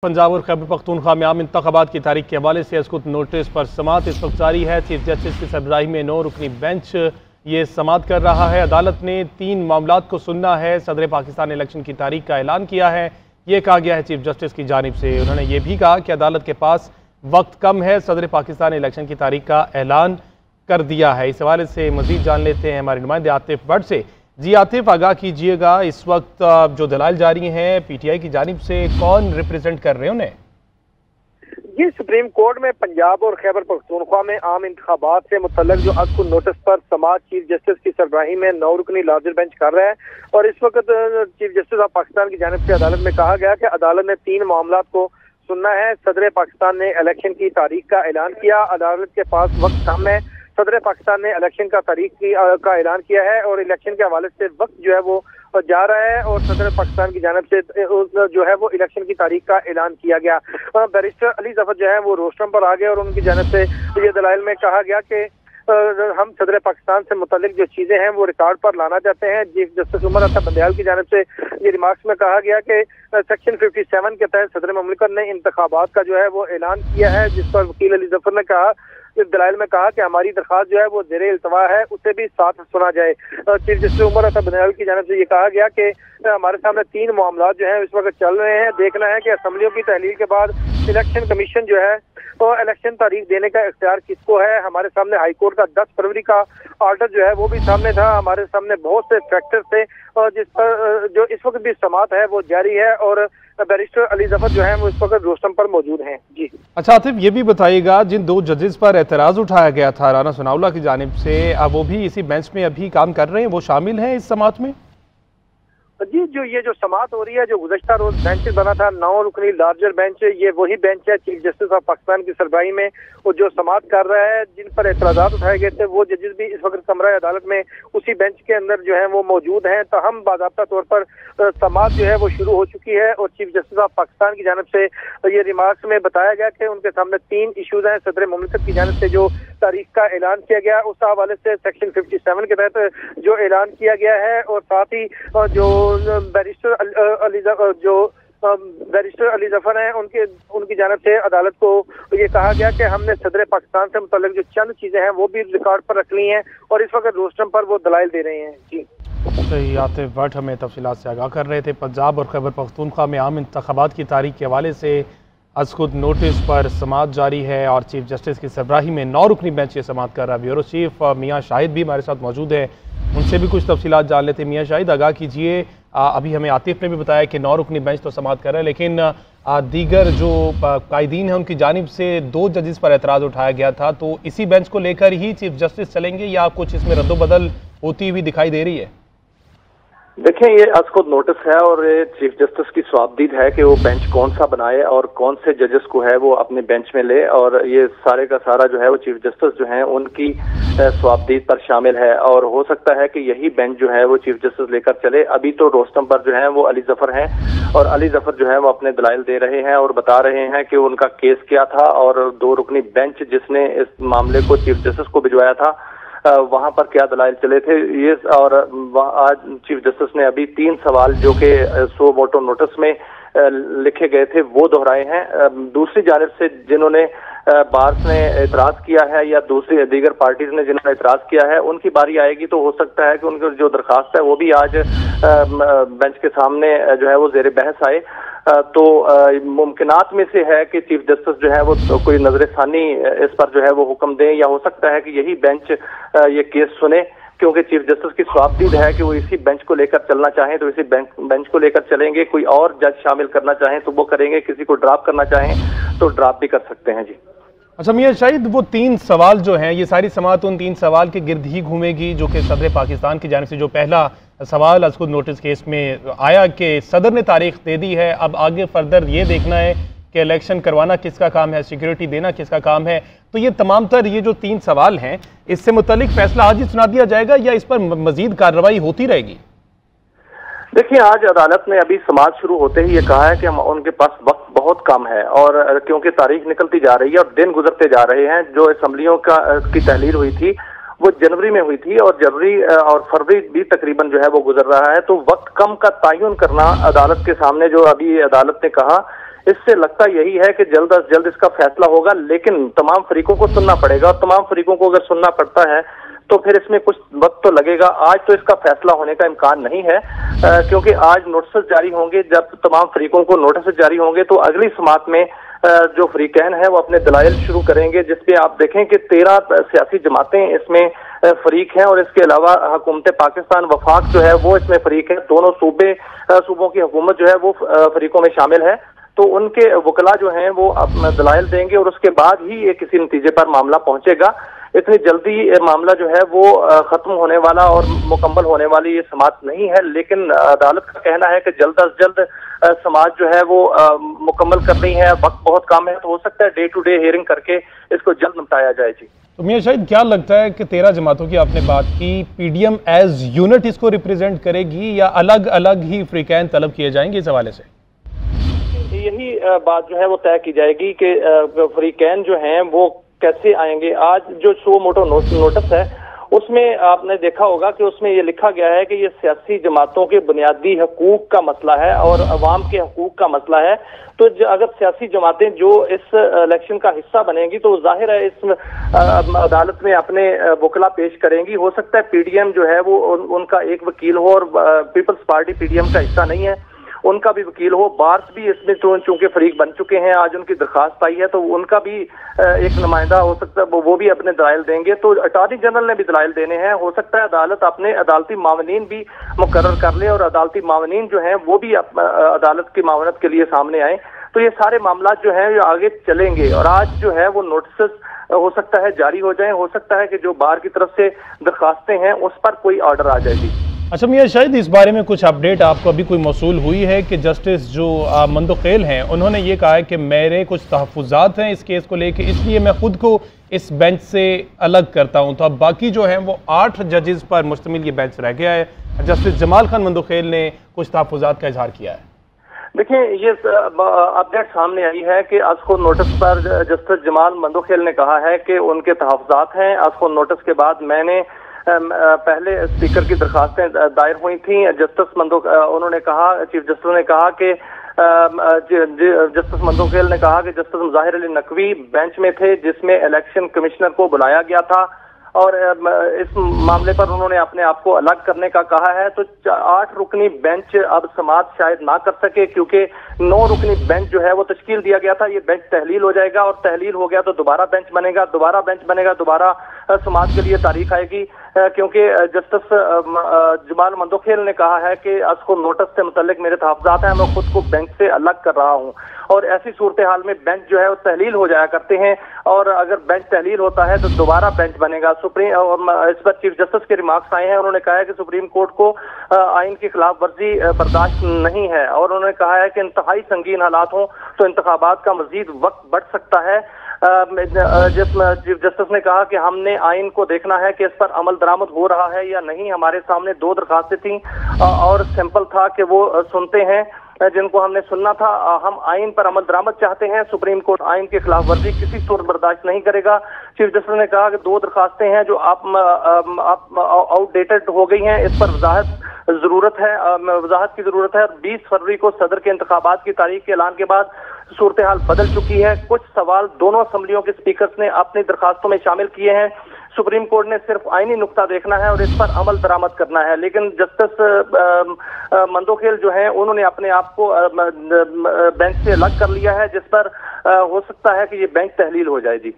पंजाब और खैबर पख्तूनख्वा में आम इंतखाबात की तारीख के हवाले से अस्कुत नोटिस पर समाअत इस वक्त जारी है। चीफ जस्टिस की सरबराही में 9 रुकनी बेंच ये समाअत कर रहा है। अदालत ने 3 मामलात को सुनना है। सदर पाकिस्तान इलेक्शन की तारीख का ऐलान किया है। ये कहा गया है चीफ जस्टिस की जानिब से। उन्होंने ये भी कहा कि अदालत के पास वक्त कम है, सदर पाकिस्तान इलेक्शन की तारीख का ऐलान कर दिया है। इस हवाले से मजीद जान लेते हैं हमारे नुमाइंदे आतिफ भट्ट से। जी आतिफ, आगाह कीजिएगा, इस वक्त जो दलाइल जारी हैं पीटीआई की जानिब से, कौन रिप्रेजेंट कर रहे हैं उन्हें? ये सुप्रीम कोर्ट में पंजाब और खैबर पख्तूनख्वा में आम इंतखाबात से मुतल्लक जो अस्कुत नोटिस पर समाअत चीफ जस्टिस की सरबराही में 9 रुकनी लार्जर बेंच कर रहा है। और इस वक्त चीफ जस्टिस ऑफ पाकिस्तान की जानिब से अदालत में कहा गया कि अदालत ने 3 मामलात को सुनना है। सदर पाकिस्तान ने इलेक्शन की तारीख का ऐलान किया, अदालत के पास वक्त कम है। सदर पाकिस्तान ने इलेक्शन का तारीख का ऐलान किया है और इलेक्शन के हवाले से वक्त जो है वो जा रहा है और सदर पाकिस्तान की जानिब से जो है वो इलेक्शन की तारीख का ऐलान किया गया। बैरिस्टर अली जफर जो है वो रोस्टम पर आ गए और उनकी जानिब से ये दलाइल में कहा गया कि हम सदर पाकिस्तान से मुतालिक जो चीजें हैं वो रिकॉर्ड पर लाना चाहते हैं। चीफ जस्टिस उमर अता बंदयाल की जानिब से ये रिमार्क्स में कहा गया कि सेक्शन 57 के तहत सदर मुमलिकत ने इंतखाबात का जो है वो ऐलान किया है, जिस पर वकील अली जफर ने कहा, इस दलाइल में कहा कि हमारी दरख्वास्त जो है वो ज़ेरे इल्तवा है, उसे भी साथ सुना जाए। चीफ जस्टिस उमर अता बंदयाल की जानिब से ये कहा गया कि हमारे सामने 3 मामला जो है इस वक्त चल रहे हैं। देखना है कि असम्बलियों की तहलील के बाद इलेक्शन कमीशन जो है तो इलेक्शन तारीख देने का इख्तियार किसको है। हमारे सामने हाई कोर्ट का 10 फरवरी का ऑर्डर जो है वो भी सामने था। हमारे सामने बहुत से फैक्टर्स थे और जिस पर जो इस वक्त भी समाअत है वो जारी है और बैरिस्टर अली जफर जो है वो इस वक्त रोस्टम पर मौजूद हैं। जी अच्छा आतिफ, ये भी बताइएगा, जिन 2 जजेस पर एतराज़ उठाया गया था राना सनाउल्लाह की जानिब से, अब वो भी इसी बेंच में अभी काम कर रहे हैं, वो शामिल हैं इस समाअत में? जी, ये जो समाअत हो रही है, जो गुज़श्ता रोज बेंच बना था 9 रुकनी लार्जर बेंच, ये वही बेंच है चीफ जस्टिस ऑफ पाकिस्तान की सरबराही में वो जो समाअत कर रहा है। जिन पर एतराज़ात उठाए गए थे वो जजेस भी इस वक्त कमरा अदालत में उसी बेंच के अंदर जो है वो मौजूद हैं। तो हम बाज़ाब्ता तौर पर समाअत जो है वो शुरू हो चुकी है और चीफ जस्टिस ऑफ पाकिस्तान की जानिब से ये रिमार्क्स में बताया गया कि उनके सामने 3 इशूज़ हैं। सदर मुमलिकत की जानिब से जो तारीख का ऐलान किया गया उस हवाले से सेक्शन 57 के तहत जो ऐलान किया गया है और साथ ही जो बैरिस्टर अली जफर हैं उनकी जानिब से अदालत को ये कहा गया कि हमने सदर पाकिस्तान से मुतल्लिक जो चंद चीजें हैं वो भी रिकॉर्ड पर रख ली हैं और इस वक्त रोस्टम पर वो दलाइल दे रहे हैं। जी सही, आतिफ भट्ट हमें तफसीलात से आगाह कर रहे थे। पंजाब और खैबर पख्तूनख्वा में आम इंतखाबात की तारीख के हवाले से अस्कुत नोटिस पर समाअत जारी है और चीफ जस्टिस की सरबराही में 9 रुकनी बेंच ये समाअत कर रहा है। ब्यूरो चीफ मियाँ शाहिद भी हमारे साथ मौजूद है, उनसे भी कुछ तफसीलात जान लेते हैं। मियाँ शाहिद, आगाह कीजिए, अभी हमें आतिफ ने भी बताया कि 9 रुकनी बेंच तो समाअत कर रहा है, लेकिन दीगर जो कायदीन हैं उनकी जानिब से 2 जजेस पर एतराज़ उठाया गया था, तो इसी बेंच को लेकर ही चीफ जस्टिस चलेंगे या कुछ इसमें रद्दोबदल होती हुई दिखाई दे रही है? देखें, ये अस्कुत नोटिस है और चीफ जस्टिस की स्वाबदीद है कि वो बेंच कौन सा बनाए और कौन से जजेस को है वो अपने बेंच में ले, और ये सारे का सारा जो है वो चीफ जस्टिस जो है उनकी स्वाबदीद पर शामिल है। और हो सकता है कि यही बेंच जो है वो चीफ जस्टिस लेकर चले। अभी तो रोस्टम पर जो है वो अली जफर हैं और अली जफर जो है वो अपने दलाइल दे रहे हैं और बता रहे हैं कि उनका केस क्या था और 2 रुकनी बेंच जिसने इस मामले को चीफ जस्टिस को भिजवाया था वहां पर क्या दलाइल चले थे ये। और आज चीफ जस्टिस ने अभी 3 सवाल जो कि 100 वोटो नोटिस में लिखे गए थे वो दोहराए हैं। दूसरी जानिब से जिन्होंने बार्स ने एतराज किया है या दूसरी दीगर पार्टीज ने जिन्होंने एतराज किया है उनकी बारी आएगी तो हो सकता है कि उनकी जो दरखास्त है वो भी आज बेंच के सामने जो है वो ज़ेरे बहस आए। तो मुमकिनात में से है कि चीफ जस्टिस जो है वो कोई नजरसानी इस पर जो है वो हुक्म दें या हो सकता है कि यही बेंच ये केस सुने, क्योंकि चीफ जस्टिस की स्वाबदीद है कि वो इसी बेंच को लेकर चलना चाहें तो इसी बेंच को लेकर चलेंगे। कोई और जज शामिल करना चाहें तो वो करेंगे, किसी को ड्रॉप करना चाहें तो ड्रॉप भी कर सकते हैं। जी अच्छा मियाँ शाहिद, वो 3 सवाल जो हैं, ये सारी समाअत उन 3 सवाल के गिर्द ही घूमेगी जो कि सदर पाकिस्तान की जानिब से जो पहला सवाल अस्कुत नोटिस केस में आया कि सदर ने तारीख दे दी है, अब आगे फर्दर ये देखना है कि इलेक्शन करवाना किसका काम है, सिक्योरिटी देना किसका काम है। तो ये तमाम तर ये जो 3 सवाल हैं, इससे मुतल्लिक फैसला आज ही सुना दिया जाएगा या इस पर मजीद कार्रवाई होती रहेगी? देखिए, आज अदालत ने अभी समाअत शुरू होते ही ये कहा है कि हम उनके पास वक्त बहुत कम है और क्योंकि तारीख निकलती जा रही है और दिन गुजरते जा रहे हैं। जो असम्बलियों की तहलील हुई थी वो जनवरी में हुई थी और जनवरी और फरवरी भी तकरीबन जो है वो गुजर रहा है। तो वक्त कम का तयन करना अदालत के सामने, जो अभी अदालत ने कहा इससे लगता यही है कि जल्द अज जल्द इसका फैसला होगा, लेकिन तमाम फरीकों को सुनना पड़ेगा और तमाम फरीकों को अगर सुनना पड़ता है तो फिर इसमें कुछ वक्त तो लगेगा। आज तो इसका फैसला होने का इम्कान नहीं है, क्योंकि आज नोटिस जारी होंगे। जब तमाम फरीकों को नोटिस जारी होंगे तो अगली समात में जो फरीकैन है वो अपने दलाइल शुरू करेंगे, जिसपे आप देखें कि 13 सियासी जमातें इसमें फरीक हैं और इसके अलावा हुकूमत पाकिस्तान वफाक जो है वो इसमें फरीक है। दोनों सूबों की हुकूमत जो है वो फरीकों में शामिल है। तो उनके वकला जो हैं वो अपना दलाइल देंगे और उसके बाद ही ये किसी नतीजे पर मामला पहुंचेगा। इतनी जल्दी मामला जो है वो खत्म होने वाला और मुकम्मल होने वाली ये समात नहीं है, लेकिन अदालत का कहना है कि जल्द अज जल्द समाज जो है वो मुकम्मल करनी है। वक्त बहुत कम है, तो हो सकता है डे टू डे हियरिंग करके इसको जल्द निपटाया जाए। जी तो मियां शाहिद, क्या लगता है कि 13 जमातों की आपने बात की, पीडीएम एज यूनिट इसको रिप्रेजेंट करेगी या अलग अलग ही फ्रीकैन तलब किए जाएंगे? इस हवाले से यही बात जो है वो तय की जाएगी कि फ्रीकैन जो हैं वो कैसे आएंगे। आज जो शो मोटो नोटिस है उसमें आपने देखा होगा कि उसमें ये लिखा गया है कि ये सियासी जमातों के बुनियादी हकूक का मसला है और अवाम के हकूक का मसला है। तो अगर सियासी जमातें जो इस इलेक्शन का हिस्सा बनेंगी तो जाहिर है इस अदालत में अपने वकला पेश करेंगी। हो सकता है पीडीएम जो है वो उनका एक वकील हो, और पीपल्स पार्टी पीडीएम का हिस्सा नहीं है, उनका भी वकील हो। बार्स भी इसमें तो चूंकि फरीक बन चुके हैं, आज उनकी दरखास्त आई है तो उनका भी एक नुमाइंदा हो सकता है, वो भी अपने दलाइल देंगे। तो अटॉर्नी जनरल ने भी दलाइल देने हैं। हो सकता है अदालत अपने अदालती मावनीन भी मुकर्रर कर ले और अदालती मावनीन जो हैं वो भी अदालत की मावनत के लिए सामने आए। तो ये सारे मामला जो हैं ये आगे चलेंगे और आज जो है वो नोटिस हो सकता है जारी हो जाए। हो सकता है कि जो बार की तरफ से दरखास्तें हैं उस पर कोई ऑर्डर आ जाएगी। अच्छा मियां शाहिद, इस बारे में कुछ अपडेट आपको अभी कोई मौसूल हुई है कि जस्टिस जो मंदोखेल हैं उन्होंने ये कहा है कि मेरे कुछ तहफ़्फ़ुज़ात हैं इस केस को लेकर, इसलिए मैं खुद को इस बेंच से अलग करता हूं। तो अब बाकी जो हैं वो 8 जजेस पर मुश्तमिल ये बेंच रह गया है। जस्टिस जमाल खान मंदोखेल ने कुछ तहफ़्फ़ुज़ात का इजहार किया है। देखिए, ये अपडेट सामने आई है कि आज को नोटिस पर जस्टिस जमाल मंदोखेल ने कहा है कि उनके तहफ़्फ़ुज़ात हैं। आज को नोटिस के बाद मैंने पहले स्पीकर की दरखास्तें दायर हुई थी। उन्होंने कहा, चीफ जस्टिस ने कहा कि जस्टिस मंदोखेल ने कहा कि जस्टिस मुज़ाहिर अली नकवी बेंच में थे जिसमें इलेक्शन कमिश्नर को बुलाया गया था और इस मामले पर उन्होंने अपने आप को अलग करने का कहा है। तो 8 रुकनी बेंच अब समात शायद ना कर सके, क्योंकि 9 रुकनी बेंच जो है वो तश्कील दिया गया था। ये बेंच तहलील हो जाएगा और तहलील हो गया तो दोबारा बेंच बनेगा, दोबारा बेंच बनेगा, दोबारा समात के लिए तारीख आएगी। क्योंकि जस्टिस जमाल मंदोखेल ने कहा है कि उसको नोटिस से मुतल्लिक मेरे तहफ़्फ़ुज़ात हैं, मैं खुद को बेंच से अलग कर रहा हूं। और ऐसी सूरत हाल में बेंच जो है वो तहलील हो जाया करते हैं और अगर बेंच तहलील होता है तो दोबारा बेंच बनेगा। सुप्रीम और इस पर चीफ जस्टिस के रिमार्क्स आए हैं। उन्होंने कहा है कि सुप्रीम कोर्ट को आइन की खिलाफ वर्जी बर्दाश्त नहीं है और उन्होंने कहा है कि इंतहाई संगीन हालात हों तो इंतखाबात का मजीद वक्त बढ़ सकता है। चीफ जस्टिस ने कहा कि हमने आइन को देखना है कि इस पर अमल दरामद हो रहा है या नहीं। हमारे सामने 2 दरखास्तें थी और सैंपल था कि वो सुनते हैं जिनको हमने सुनना था। हम आइन पर अमल दरामद चाहते हैं। सुप्रीम कोर्ट आइन के खिलाफ वर्जी किसी सूरत बर्दाश्त नहीं करेगा। चीफ जस्टिस ने कहा कि 2 दरखास्तें हैं जो आप आउटडेटेड हो गई हैं, इस पर वजाहत की जरूरत है। 20 फरवरी को सदर के इंतखाबात की तारीख के ऐलान के बाद सूरत हाल बदल चुकी है। कुछ सवाल दोनों असम्बलियों के स्पीकर्स ने अपनी दरखास्तों में शामिल किए हैं। सुप्रीम कोर्ट ने सिर्फ आईनी नुक्ता देखना है और इस पर अमल दरामद करना है। लेकिन जस्टिस मंदोखेल जो हैं उन्होंने अपने आप को बेंच से अलग कर लिया है, जिस पर हो सकता है कि ये बेंच तहलील हो जाए। जी।